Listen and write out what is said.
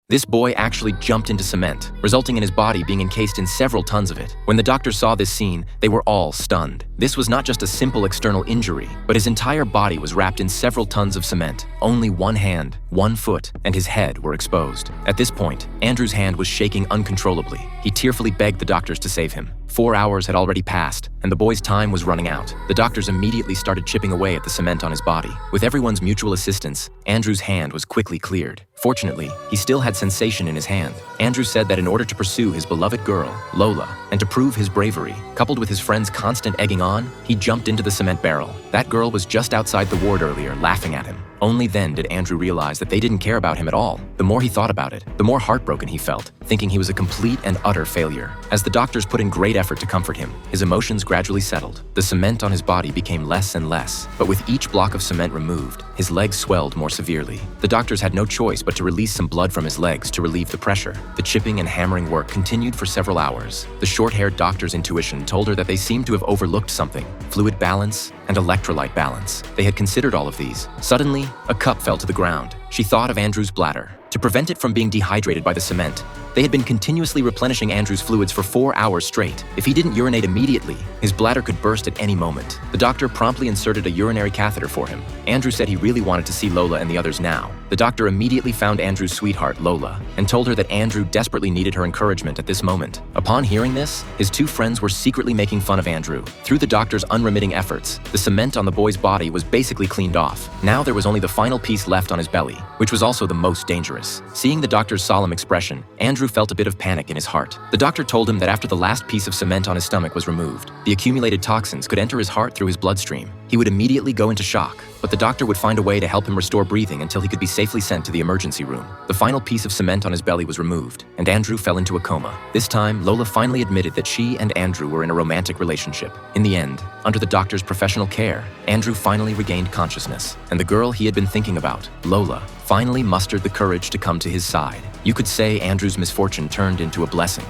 This boy actually jumped into cement, resulting in his body being encased in several tons of it. When the doctors saw this scene, they were all stunned. This was not just a simple external injury, but his entire body was wrapped in several tons of cement. Only one hand, one foot, and his head were exposed. At this point, Andrew's hand was shaking uncontrollably. He tearfully begged the doctors to save him. 4 hours had already passed, and the boy's time was running out. The doctors immediately started chipping away at the cement on his body. With everyone's mutual assistance, Andrew's hand was quickly cleared. Fortunately, he still had sensation in his hand. Andrew said that in order to pursue his beloved girl, Lola, and to prove his bravery, coupled with his friend's constant egging on, he jumped into the cement barrel. That girl was just outside the ward earlier, laughing at him. Only then did Andrew realize that they didn't care about him at all. The more he thought about it, the more heartbroken he felt, thinking he was a complete and utter failure. As the doctors put in great effort to comfort him, his emotions gradually settled. The cement on his body became less and less, but with each block of cement removed, his legs swelled more severely. The doctors had no choice but to release some blood from his legs to relieve the pressure. The chipping and hammering work continued for several hours. The short-haired doctor's intuition told her that they seemed to have overlooked something: fluid balance and electrolyte balance. They had considered all of these. Suddenly, a cup fell to the ground. She thought of Andrew's bladder. To prevent it from being dehydrated by the cement, they had been continuously replenishing Andrew's fluids for 4 hours straight. If he didn't urinate immediately, his bladder could burst at any moment. The doctor promptly inserted a urinary catheter for him. Andrew said he really wanted to see Lola and the others now. The doctor immediately found Andrew's sweetheart, Lola, and told her that Andrew desperately needed her encouragement at this moment. Upon hearing this, his two friends were secretly making fun of Andrew. Through the doctor's unremitting efforts, the cement on the boy's body was basically cleaned off. Now there was only the final piece left on his belly, which was also the most dangerous. Seeing the doctor's solemn expression, Andrew felt a bit of panic in his heart. The doctor told him that after the last piece of cement on his stomach was removed, the accumulated toxins could enter his heart through his bloodstream. He would immediately go into shock, but the doctor would find a way to help him restore breathing until he could be safely sent to the emergency room. The final piece of cement on his belly was removed, and Andrew fell into a coma. This time, Lola finally admitted that she and Andrew were in a romantic relationship. In the end, under the doctor's professional care, Andrew finally regained consciousness, and the girl he had been thinking about, Lola, finally mustered the courage to come to his side. You could say Andrew's misfortune turned into a blessing.